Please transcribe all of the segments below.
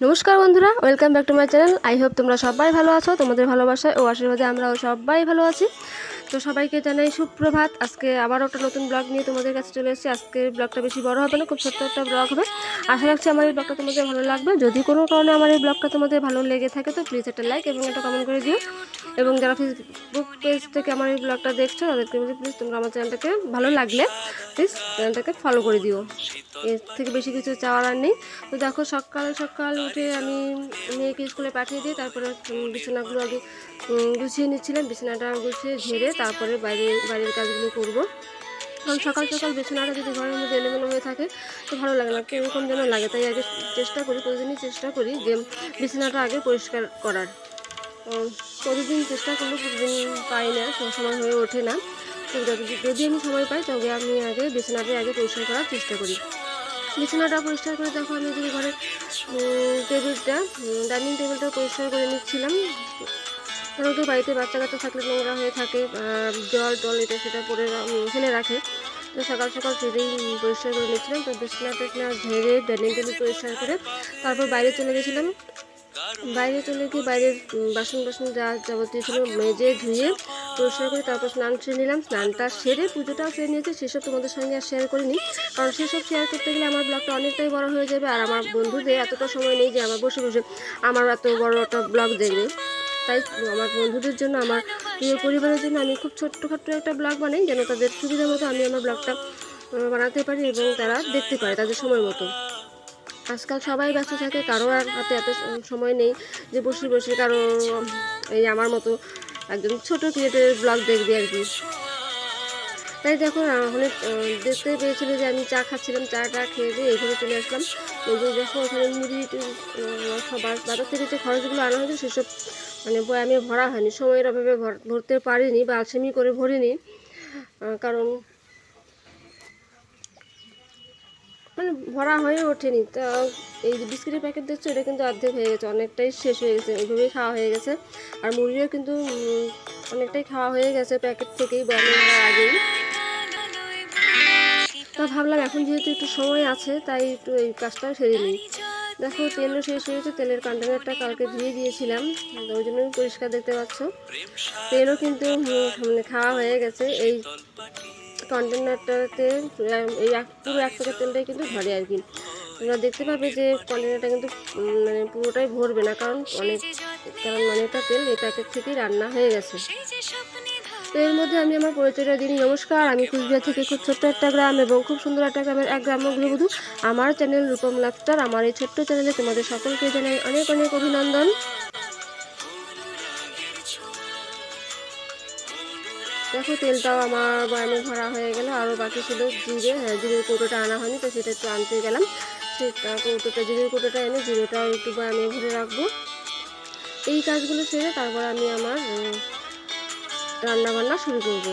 নমস্কার বন্ধুরা, welcome back to my channel. I hope তোমরা সবাই ভালো আছো। তোমাদের ভালোবাসায় ও আশীর্বাদে আমরাও সবাই ভালো আছি। তো সবাইকে জানাই সুপ্রভাত। আজকে আবারও একটা নতুন ব্লগ নিয়ে তোমাদের কাছে চলে এসেছি। আজকের ব্লগটা বেশি বড় হবে না, খুব ছোট্ট একটা ব্লগ হবে। আশা রাখছি আমার এই ব্লগটা তোমাদের ভালো লাগবে। যদি কোনো কারণে আমার এই ব্লগটা তোমাদের ভালো লেগে থাকে তো প্লিজ একটা লাইক এবং একটা কমেন্ট করে দিও। এবং যারা ফেসবুক পেজ থেকে আমার এই ব্লগটা দেখছো তাদেরকে বলছি প্লিজ তোমরা আমার চ্যানেলটাকে ভালো লাগলে প্লিজ চ্যানেলটাকে ফলো করে দিও। এর থেকে বেশি কিছু চাওয়ার আর নেই। তো দেখো সকাল সকাল উঠে আমি মেয়েকে স্কুলে পাঠিয়ে দিই, তারপরে বিছানাগুলো আগে গুছিয়ে নিচ্ছিলাম। বিছানাটা গুছিয়ে ঝেড়ে তারপরে বাইরের কাজগুলো করব। কারণ সকাল সকাল বিছানাটা যদি ঘরের মধ্যে এলোমেলো হয়ে থাকে তো ভালো লাগে না, কীরকম যেন লাগে। তাই আগে চেষ্টা করি, প্রতিদিনই চেষ্টা করি যে বিছানাটা আগে পরিষ্কার করার। প্রতিদিন চেষ্টা করলেও প্রতিদিন পাই না, সময় হয়ে ওঠে না। তো যদি আমি সময় পাই তবে আমি আগে বিছানাটা আগে পরিষ্কার করার চেষ্টা করি। বিছানাটা পরিষ্কার করে দেখো আমি যদি ঘরের টেবিলটা, ডাইনিং টেবিলটা পরিষ্কার করে নিচ্ছিলাম। কারণ তো বাড়িতে বাচ্চা কাচ্চা থাকলে নোংরা হয়ে থাকে, জল টল এটা সেটা পরে ফেলে রাখে। তো সকাল সকাল সেটাই পরিষ্কার করে নিচ্ছিলাম। তো বিছানা ঝেড়ে ডাইনিং টেবিল পরিষ্কার করে তারপর বাইরে চলে গেছিলাম। বাইরে চলে গিয়ে বাইরের বাসন যা যাবতীয় ছিল মেজে ধুয়ে পরিষ্কার করে তারপর স্নান সেরে নিলাম। স্নানটা সেরে পুজোটাও সেরে নিয়েছে, সেসব তোমাদের সঙ্গে আর শেয়ার করিনি, কারণ সেসব শেয়ার করতে গেলে আমার ব্লগটা অনেকটাই বড় হয়ে যাবে। আর আমার বন্ধুদের এতটা সময় নেই যে আমার বসে বসে আমার এত বড় একটা ব্লগ দেখবে। তাই আমার বন্ধুদের জন্য, আমার প্রিয় পরিবারের জন্য আমি খুব ছোট্টখাট্ট একটা ব্লগ বানাই, যেন তাদের সুবিধা মতো আমি আমার ব্লগটা বানাতে পারি এবং তারা দেখতে পারে তাদের সময় মতো। আজকাল সবাই ব্যস্ত থাকে, কারো আর হাতে এত সময় নেই যে বসে বসে কারো এই আমার মতো একদম ছোটো ক্রিয়েটের ব্লগ দেখবে আর কি। তাই দেখো অনেক দেখতে পেয়েছিল যে আমি চা খাচ্ছিলাম, চাটা খেয়ে দিয়ে এইভাবে চলে আসলাম। দেখো ওখানে মুড়ি বাজার থেকে যে খরচগুলো আনা হয়েছে সেসব মানে বয়ামে ভরা হয়নি, সময়ের অভাবে ভরতে পারিনি বা আলসেমি করে ভরিনি। কারণ মানে ভরা হয়ে ওঠেনি। তা এই যে বিস্কিটের প্যাকেট দেখছো এটা কিন্তু অর্ধেক হয়ে গেছে, অনেকটাই শেষ হয়ে গেছে, এইভাবেই খাওয়া হয়ে গেছে। আর মুড়িও কিন্তু অনেকটাই খাওয়া হয়ে গেছে প্যাকেট থেকেই বয়ামে ভরার আগেই। তা ভাবলাম এখন যেহেতু একটু সময় আছে তাই একটু এই কাজটাও সেরে নিই। দেখো তেলও শেষ হয়েছে, তেলের কন্টেনারটা কালকে ধুয়ে দিয়েছিলাম, ওই জন্যই পরিষ্কার দেখতে পাচ্ছ। তেলও কিন্তু মানে খাওয়া হয়ে গেছে। এই কন্টেনারটাতে এই পুরো 1 প্যাকেট তেলটাই কিন্তু ধরে আর কি। তোমরা দেখতে পাবে যে কন্টেনারটা কিন্তু মানে পুরোটাই ভরবে না, কারণ অনেকটা তেল এই প্যাকেট থেকেই রান্না হয়ে গেছে। তো এর মধ্যে আমি আমার পরিচয়টা দিই। নমস্কার, আমি কুচবিহার থেকে খুব ছোট্ট একটা গ্রাম এবং খুব সুন্দর একটা গ্রামের এক গ্রাম্য গৃহবধূ। আমার চ্যানেল রূপম লাফস্টার, আমার এই ছোট্ট চ্যানেলে তোমাদের সকলকে জানাই অনেক অনেক অভিনন্দন। দেখো তেলটাও আমার বয়ামে ভরা হয়ে গেল, আরও বাকি ছিল জিরের কৌটোটা আনা হয়নি, তো সেটা একটু আনতে গেলাম। সেটা জিরের কৌটোটা এনে জিরেটাও একটু বয়ামে ভরে রাখবো। এই কাজগুলো সেরে তারপর আমি আমার রান্নাবান্না শুরু করব।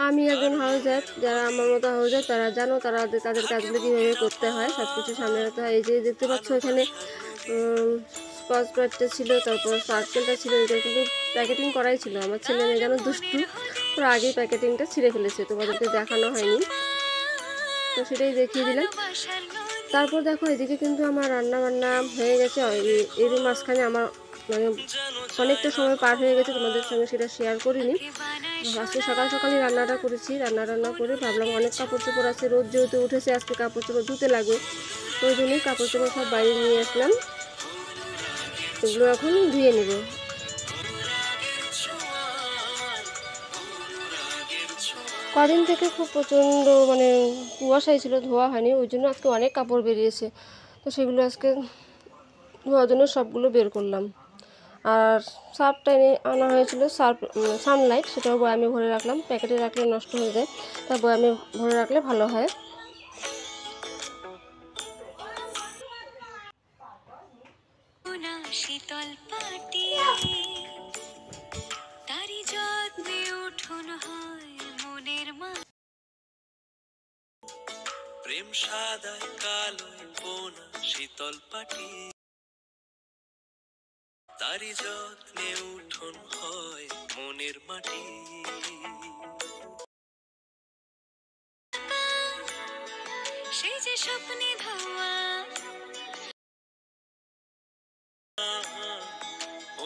আমি একজন হাউস ওয়াইফ, যারা আমার মতো হাউস ওয়াইফ তারা জানো তাদের কাজগুলো কীভাবে করতে হয়, সব কিছু সামনে রাখতে হয়। এই যে দেখতে পাচ্ছ এখানে স্কচব্রাইটটা ছিল, তারপর সার্কেলটা ছিল, এটা কিন্তু প্যাকেটিং করাই ছিল। আমার ছেলে মেয়ে যেন দুষ্টু, ওরা আগেই প্যাকেটিংটা ছিঁড়ে ফেলেছে, তোমাদেরকে দেখানো হয়নি, তো সেটাই দেখিয়ে দিলাম। তারপর দেখো এদিকে কিন্তু আমার রান্না বান্না হয়ে গেছে। এর মাঝখানে আমার মানে অনেকটা সময় পার হয়ে গেছে, তোমাদের সঙ্গে সেটা শেয়ার করিনি। আজকে সকাল সকালই রান্নাটা করেছি। রান্না করে ভাবলাম অনেক কাপড় চোপড় আছে, রোদ যেহেতু উঠেছে আজকে কাপড় চোপড় ধুতে লাগবে, ওই জন্যই কাপড় চোপড় সব বাইরে নিয়ে আসলাম, এগুলো এখন ধুয়ে নেব। কদিন থেকে খুব প্রচণ্ড মানে কুয়াশাই ছিল, ধোয়া হয়নি, ওই জন্য আজকে অনেক কাপড় বেরিয়েছে। তো সেগুলো আজকে ধোয়ার জন্য সবগুলো বের করলাম। আর সার্ফটা এনে আনা হয়েছিল, সানলাইট, সেটাও বয়ামে ভরে রাখলাম। প্যাকেটে রাখলে নষ্ট হয়ে যায়, তা বয়ামে ভরে রাখলে ভালো হয়। শীতল পাটি তারি যত্নে উঠুন হয় মনের মা, প্রেম সাদায় কালোয় বোনা শীতল পাটি তারি যত্নে উঠুন হয় মনের মাটি। যে স্বপ্নে ধোয়া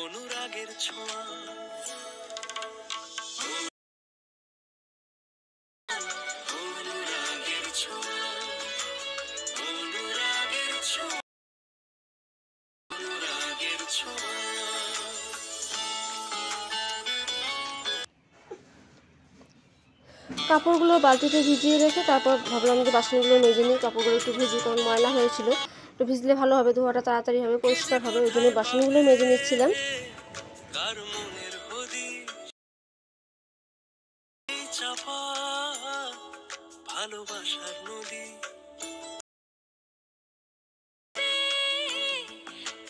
অনুরাগের ছোঁয়া অনুরাগের ছোঁয়া অনুরাগের ছোঁয়া অনুরাগের ছোঁয়া। কাপড়গুলো বালতিতে ভিজিয়ে রেখে তারপর ভাবলাম যে বাসনগুলো মেজে নিই। কাপড়গুলো একটু ভিজি, কারণ ময়লা হয়েছিল, একটু ভিজলে ভালো হবে, ধোয়াটা তাড়াতাড়ি হবে, পরিষ্কার হবে, ওই জন্য বাসনগুলো মেজে নিচ্ছিলাম। কার মনের হদিশ চাপা ভালোবাসার নদী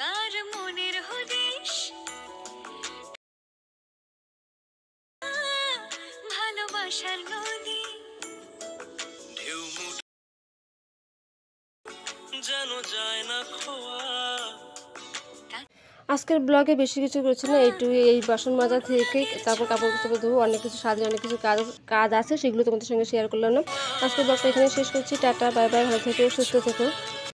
কার মনের হদিশ ভালোবাসার নদী ঢেউ মুঠো যেন যায় না খোয়া। আজকের ব্লগে বেশি কিছু করছি না, একটু এই বাসন মাজা থেকে তারপর কাপড় কাপড় ধোবো, অনেক কিছু সাজিয়ে অনেক কিছু কাজ আছে, সেগুলো তোমাদের সঙ্গে শেয়ার করলাম না। আজকের ব্লগটা এখানে শেষ করছি। টাটা, বাই বাই, ভালো থেকো, সুস্থ থেকো।